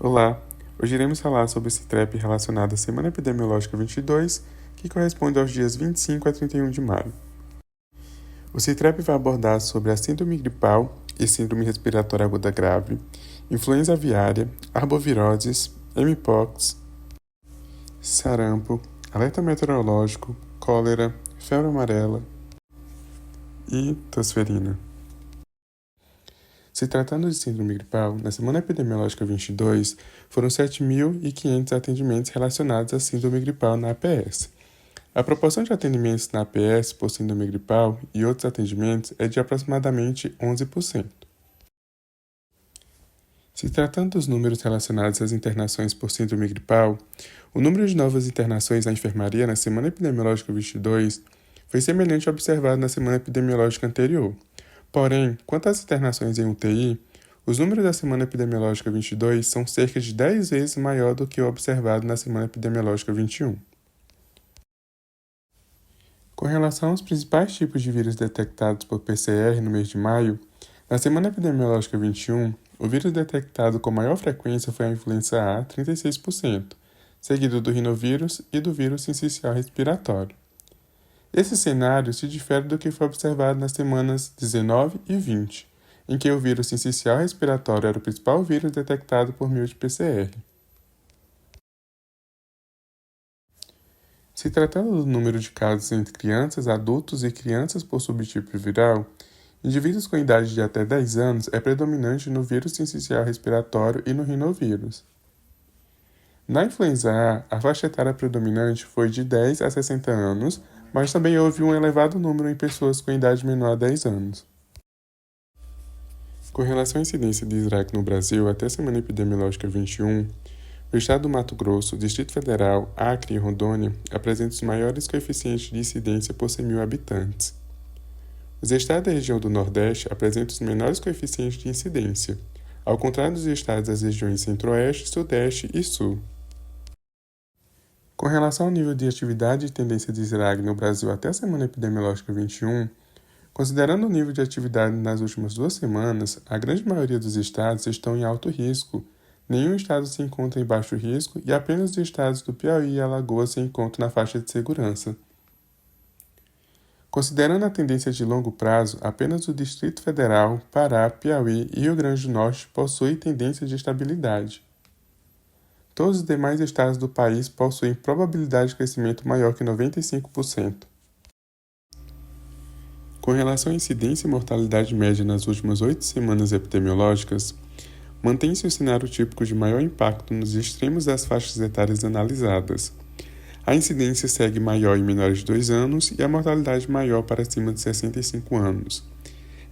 Olá, hoje iremos falar sobre o CITREP relacionado à Semana Epidemiológica 22, que corresponde aos dias 25 a 31 de maio. O CITREP vai abordar sobre a síndrome gripal e síndrome respiratória aguda grave, influenza aviária, arboviroses, mpox, sarampo, alerta meteorológico, cólera, febre amarela e tosferina. Se tratando de síndrome gripal, na semana epidemiológica 22, foram 7.500 atendimentos relacionados à síndrome gripal na APS. A proporção de atendimentos na APS por síndrome gripal e outros atendimentos é de aproximadamente 11%. Se tratando dos números relacionados às internações por síndrome gripal, o número de novas internações na enfermaria na semana epidemiológica 22 foi semelhante ao observado na semana epidemiológica anterior. Porém, quanto às internações em UTI, os números da semana epidemiológica 22 são cerca de 10 vezes maior do que o observado na semana epidemiológica 21. Com relação aos principais tipos de vírus detectados por PCR no mês de maio, na semana epidemiológica 21, o vírus detectado com maior frequência foi a influenza A, 36%, seguido do rinovírus e do vírus sincicial respiratório. Esse cenário se difere do que foi observado nas semanas 19 e 20, em que o vírus sincicial respiratório era o principal vírus detectado por meio de PCR. Se tratando do número de casos entre crianças, adultos e crianças por subtipo viral, indivíduos com idade de até 10 anos é predominante no vírus sincicial respiratório e no rinovírus. Na influenza A, a faixa etária predominante foi de 10 a 60 anos, mas também houve um elevado número em pessoas com idade menor a 10 anos. Com relação à incidência de SRAC no Brasil, até a semana epidemiológica 21, o estado do Mato Grosso, Distrito Federal, Acre e Rondônia apresentam os maiores coeficientes de incidência por 100.000 habitantes. Os estados da região do Nordeste apresentam os menores coeficientes de incidência, ao contrário dos estados das regiões Centro-Oeste, Sudeste e Sul. Com relação ao nível de atividade e tendência de SRAG no Brasil até a semana epidemiológica 21, considerando o nível de atividade nas últimas 2 semanas, a grande maioria dos estados estão em alto risco, nenhum estado se encontra em baixo risco e apenas os estados do Piauí e Alagoas se encontram na faixa de segurança. Considerando a tendência de longo prazo, apenas o Distrito Federal, Pará, Piauí e Rio Grande do Norte possuem tendência de estabilidade. Todos os demais estados do país possuem probabilidade de crescimento maior que 95%. Com relação à incidência e mortalidade média nas últimas 8 semanas epidemiológicas, mantém-se o cenário típico de maior impacto nos extremos das faixas etárias analisadas. A incidência segue maior em menores de 2 anos e a mortalidade maior para acima de 65 anos,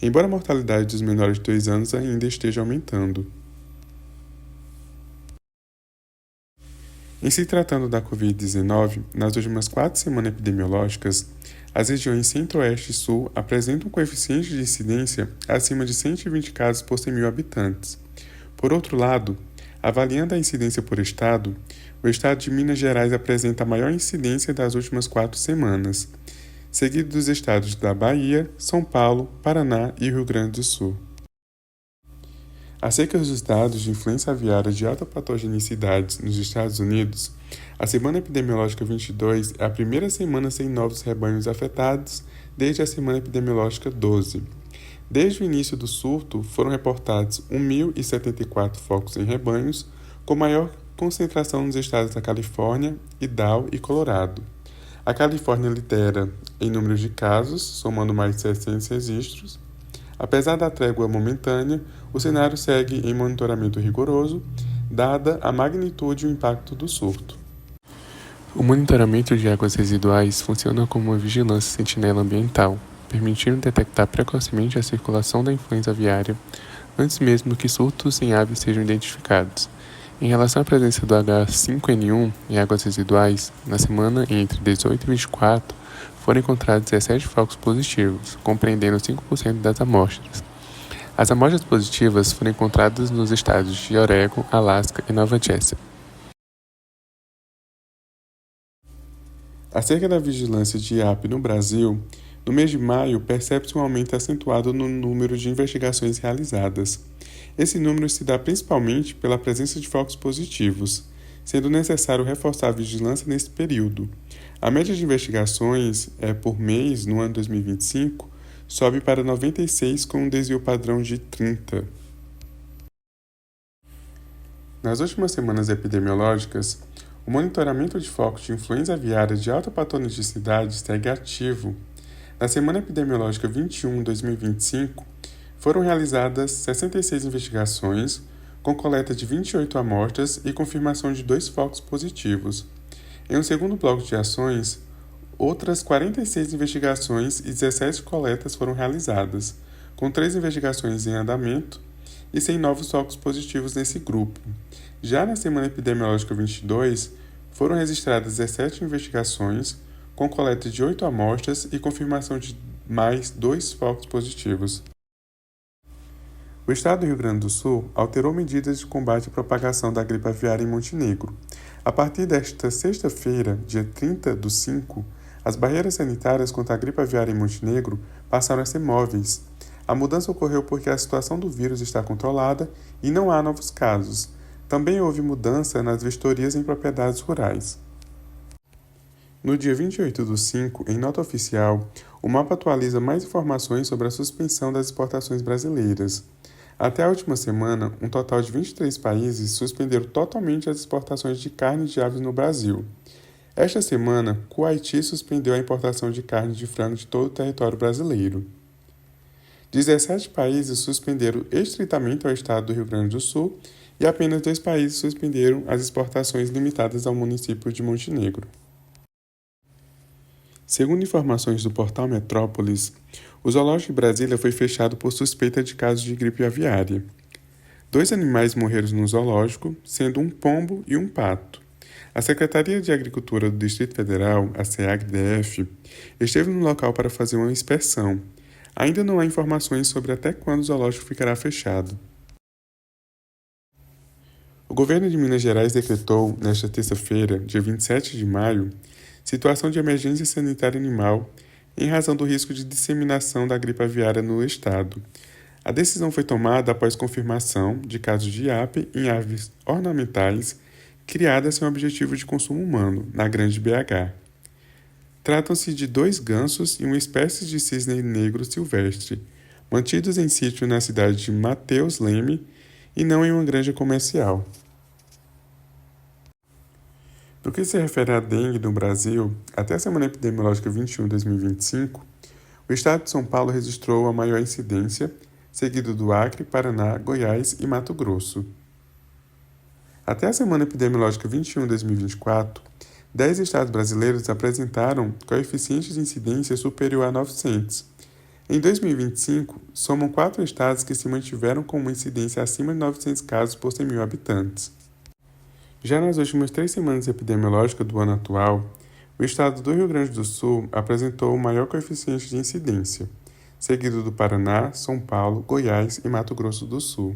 embora a mortalidade dos menores de 2 anos ainda esteja aumentando. Em se tratando da Covid-19, nas últimas 4 semanas epidemiológicas, as regiões Centro-Oeste e Sul apresentam um coeficiente de incidência acima de 120 casos por 100.000 habitantes. Por outro lado, avaliando a incidência por estado, o estado de Minas Gerais apresenta a maior incidência das últimas 4 semanas, seguido dos estados da Bahia, São Paulo, Paraná e Rio Grande do Sul. Acerca dos dados de influenza aviária de alta patogenicidade nos Estados Unidos, a semana epidemiológica 22 é a primeira semana sem novos rebanhos afetados desde a semana epidemiológica 12. Desde o início do surto, foram reportados 1.074 focos em rebanhos, com maior concentração nos estados da Califórnia, Idaho e Colorado. A Califórnia lidera em número de casos, somando mais de 700 registros. Apesar da trégua momentânea, o cenário segue em monitoramento rigoroso, dada a magnitude e o impacto do surto. O monitoramento de águas residuais funciona como uma vigilância sentinela ambiental, permitindo detectar precocemente a circulação da influenza aviária antes mesmo que surtos em aves sejam identificados. Em relação à presença do H5N1 em águas residuais, na semana entre 18 e 24, foram encontrados 17 focos positivos, compreendendo 5% das amostras. As amostras positivas foram encontradas nos estados de Oregon, Alasca e Nova Jersey. Acerca da vigilância de IAP no Brasil, no mês de maio percebe-se um aumento acentuado no número de investigações realizadas. Esse número se dá principalmente pela presença de focos positivos, sendo necessário reforçar a vigilância nesse período. A média de investigações por mês no ano 2025 sobe para 96 com um desvio padrão de 30. Nas últimas semanas epidemiológicas, o monitoramento de focos de influenza aviária de alta patogenicidade segue ativo. Na semana epidemiológica 21/2025, foram realizadas 66 investigações, com coleta de 28 amostras e confirmação de 2 focos positivos. Em um segundo bloco de ações, outras 46 investigações e 17 coletas foram realizadas, com 3 investigações em andamento e 100 novos focos positivos nesse grupo. Já na semana epidemiológica 22, foram registradas 17 investigações, com coleta de 8 amostras e confirmação de mais 2 focos positivos. O Estado do Rio Grande do Sul alterou medidas de combate à propagação da gripe aviária em Montenegro. A partir desta sexta-feira, dia 30/5, as barreiras sanitárias contra a gripe aviária em Montenegro passaram a ser móveis. A mudança ocorreu porque a situação do vírus está controlada e não há novos casos. Também houve mudança nas vistorias em propriedades rurais. No dia 28/5, em nota oficial, o mapa atualiza mais informações sobre a suspensão das exportações brasileiras. Até a última semana, um total de 23 países suspenderam totalmente as exportações de carne de aves no Brasil. Esta semana, Kuwait suspendeu a importação de carne de frango de todo o território brasileiro. 17 países suspenderam estritamente ao estado do Rio Grande do Sul e apenas 2 países suspenderam as exportações limitadas ao município de Montenegro. Segundo informações do portal Metrópolis, o zoológico de Brasília foi fechado por suspeita de casos de gripe aviária. 2 animais morreram no zoológico, sendo um pombo e um pato. A Secretaria de Agricultura do Distrito Federal, a SEAGDF, esteve no local para fazer uma inspeção. Ainda não há informações sobre até quando o zoológico ficará fechado. O governo de Minas Gerais decretou, nesta terça-feira, dia 27 de maio, situação de emergência sanitária animal em razão do risco de disseminação da gripe aviária no estado. A decisão foi tomada após confirmação de casos de IAP em aves ornamentais criadas sem o objetivo de consumo humano, na Grande BH. Tratam-se de 2 gansos e uma espécie de cisne negro silvestre, mantidos em sítio na cidade de Mateus Leme e não em uma granja comercial. No que se refere à dengue no Brasil, até a semana epidemiológica 21/2025, o estado de São Paulo registrou a maior incidência, seguido do Acre, Paraná, Goiás e Mato Grosso. Até a semana epidemiológica 21/2024, 10 estados brasileiros apresentaram coeficiente de incidência superior a 900. Em 2025, somam 4 estados que se mantiveram com uma incidência acima de 900 casos por 100 mil habitantes. Já nas últimas 3 semanas epidemiológicas do ano atual, o estado do Rio Grande do Sul apresentou o maior coeficiente de incidência, seguido do Paraná, São Paulo, Goiás e Mato Grosso do Sul.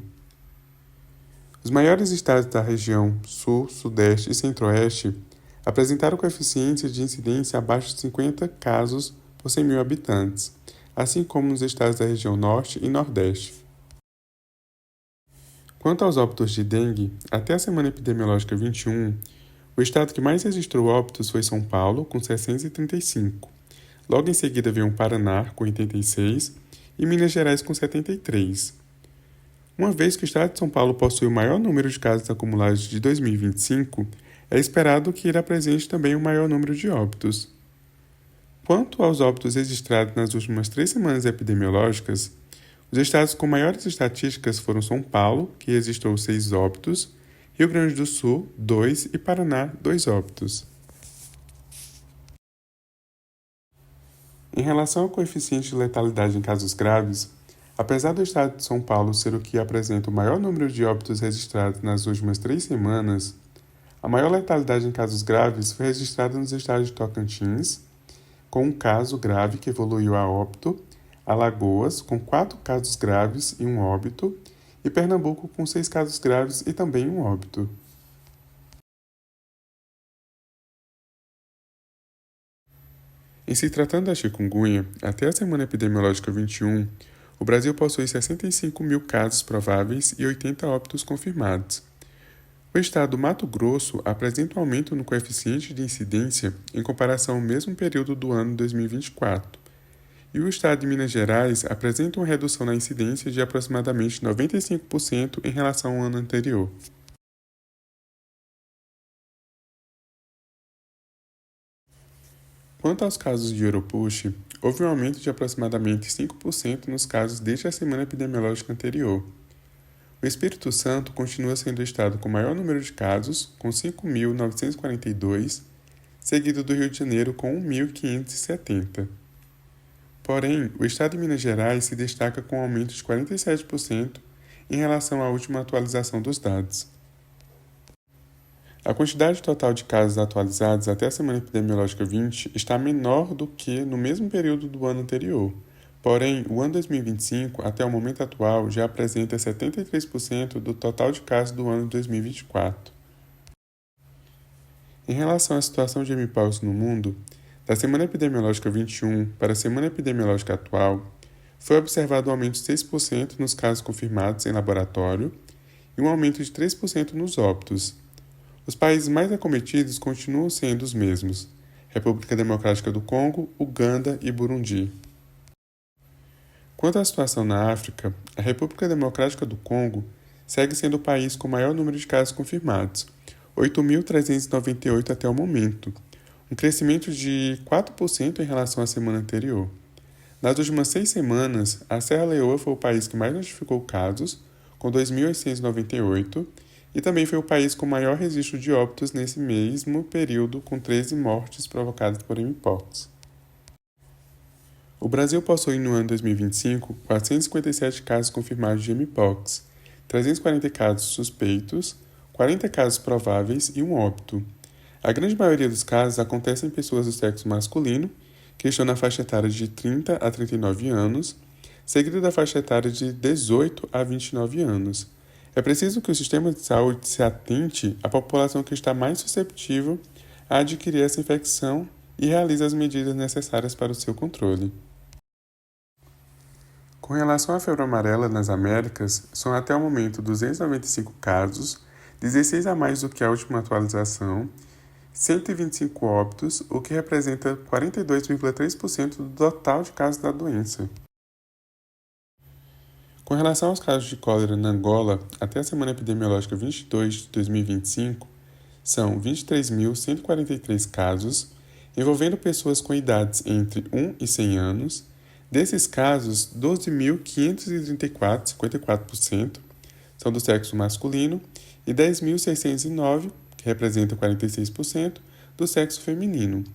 Os maiores estados da região Sul, Sudeste e Centro-Oeste apresentaram coeficientes de incidência abaixo de 50 casos por 100 mil habitantes, assim como nos estados da região Norte e Nordeste. Quanto aos óbitos de dengue, até a semana epidemiológica 21, o estado que mais registrou óbitos foi São Paulo, com 635. Logo em seguida veio o Paraná, com 86, e Minas Gerais, com 73. Uma vez que o estado de São Paulo possui o maior número de casos acumulados de 2025, é esperado que ele apresente também o maior número de óbitos. Quanto aos óbitos registrados nas últimas 3 semanas epidemiológicas, os estados com maiores estatísticas foram São Paulo, que registrou 6 óbitos, Rio Grande do Sul, 2 e Paraná, 2 óbitos. Em relação ao coeficiente de letalidade em casos graves, apesar do estado de São Paulo ser o que apresenta o maior número de óbitos registrados nas últimas 3 semanas, a maior letalidade em casos graves foi registrada nos estados de Tocantins, com um caso grave que evoluiu a óbito, Alagoas, com 4 casos graves e um óbito, e Pernambuco, com 6 casos graves e também um óbito. Em se tratando da chikungunya, até a semana epidemiológica 21, O Brasil possui 65 mil casos prováveis e 80 óbitos confirmados. O estado do Mato Grosso apresenta um aumento no coeficiente de incidência em comparação ao mesmo período do ano 2024. E o estado de Minas Gerais apresenta uma redução na incidência de aproximadamente 95% em relação ao ano anterior. Quanto aos casos de Europush, houve um aumento de aproximadamente 5% nos casos desde a semana epidemiológica anterior. O Espírito Santo continua sendo o estado com maior número de casos, com 5.942, seguido do Rio de Janeiro com 1.570. Porém, o estado de Minas Gerais se destaca com um aumento de 47% em relação à última atualização dos dados. A quantidade total de casos atualizados até a semana epidemiológica 20 está menor do que no mesmo período do ano anterior. Porém, o ano 2025, até o momento atual, já apresenta 73% do total de casos do ano 2024. Em relação à situação de mpox no mundo, da semana epidemiológica 21 para a semana epidemiológica atual, foi observado um aumento de 6% nos casos confirmados em laboratório e um aumento de 3% nos óbitos. Os países mais acometidos continuam sendo os mesmos: República Democrática do Congo, Uganda e Burundi. Quanto à situação na África, a República Democrática do Congo segue sendo o país com o maior número de casos confirmados, 8.398 até o momento, um crescimento de 4% em relação à semana anterior. Nas últimas 6 semanas, a Serra Leoa foi o país que mais notificou casos, com 2.898, e também foi o país com maior registro de óbitos nesse mesmo período, com 13 mortes provocadas por mpox. O Brasil possui no ano 2025 457 casos confirmados de mpox, 340 casos suspeitos, 40 casos prováveis e um óbito. A grande maioria dos casos acontece em pessoas do sexo masculino, que estão na faixa etária de 30 a 39 anos, seguido da faixa etária de 18 a 29 anos. É preciso que o sistema de saúde se atente à população que está mais susceptível a adquirir essa infecção e realize as medidas necessárias para o seu controle. Com relação à febre amarela nas Américas, são até o momento 295 casos, 16 a mais do que a última atualização, 125 óbitos, o que representa 42,3% do total de casos da doença. Com relação aos casos de cólera na Angola, até a semana epidemiológica 22 de 2025, são 23.143 casos, envolvendo pessoas com idades entre 1 e 100 anos. Desses casos, 12.534, 54%, são do sexo masculino e 10.609, que representa 46%, do sexo feminino.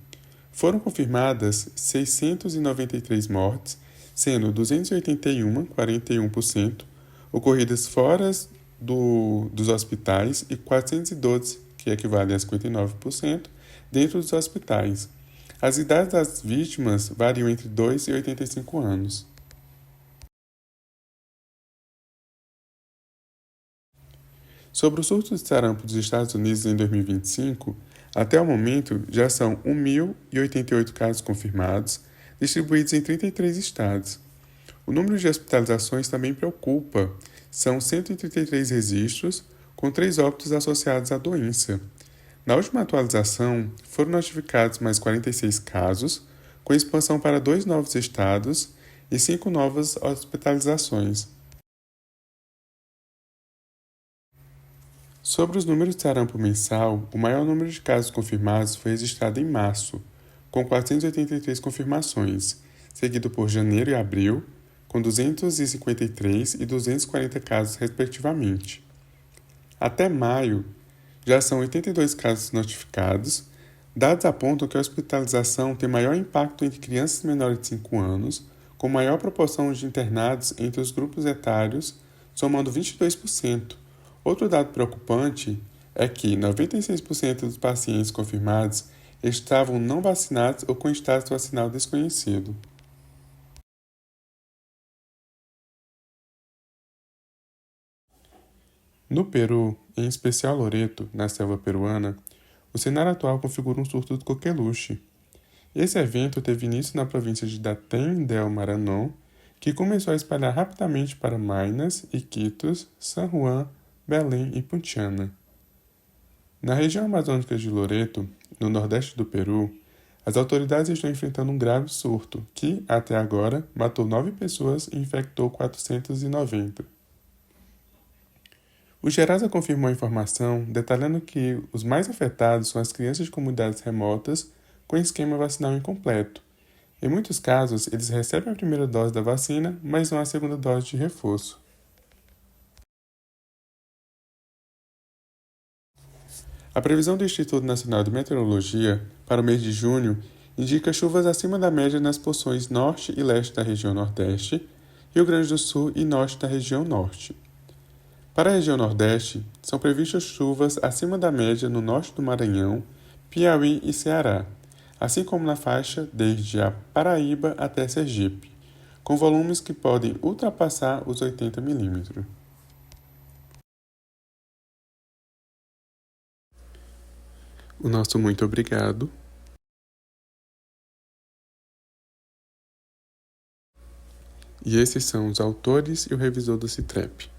Foram confirmadas 693 mortes, sendo 281, 41%, ocorridas fora dos hospitais e 412, que equivale a 59%, dentro dos hospitais. As idades das vítimas variam entre 2 e 85 anos. Sobre o surto de sarampo dos Estados Unidos em 2025, até o momento já são 1.088 casos confirmados, distribuídos em 33 estados. O número de hospitalizações também preocupa. São 133 registros, com 3 óbitos associados à doença. Na última atualização, foram notificados mais 46 casos, com expansão para 2 novos estados e 5 novas hospitalizações. Sobre os números de sarampo mensal, o maior número de casos confirmados foi registrado em março, com 483 confirmações, seguido por janeiro e abril, com 253 e 240 casos, respectivamente. Até maio, já são 82 casos notificados. Dados apontam que a hospitalização tem maior impacto entre crianças menores de 5 anos, com maior proporção de internados entre os grupos etários, somando 22%. Outro dado preocupante é que 96% dos pacientes confirmados estavam não vacinados ou com status vacinal desconhecido. No Peru, em especial Loreto, na selva peruana, o cenário atual configura um surto de coqueluche. Esse evento teve início na província de Daten del Maranon que começou a espalhar rapidamente para Maynas, Iquitos, San Juan, Belém e Puntiana. Na região amazônica de Loreto, no nordeste do Peru, as autoridades estão enfrentando um grave surto que, até agora, matou 9 pessoas e infectou 490. O Gerasa confirmou a informação, detalhando que os mais afetados são as crianças de comunidades remotas com esquema vacinal incompleto. Em muitos casos, eles recebem a primeira dose da vacina, mas não a segunda dose de reforço. A previsão do Instituto Nacional de Meteorologia para o mês de junho indica chuvas acima da média nas porções norte e leste da região Nordeste, Rio Grande do Sul e norte da região Norte. Para a região Nordeste, são previstas chuvas acima da média no norte do Maranhão, Piauí e Ceará, assim como na faixa desde a Paraíba até Sergipe, com volumes que podem ultrapassar os 80 milímetros. O nosso muito obrigado. E esses são os autores e o revisor do CITREP.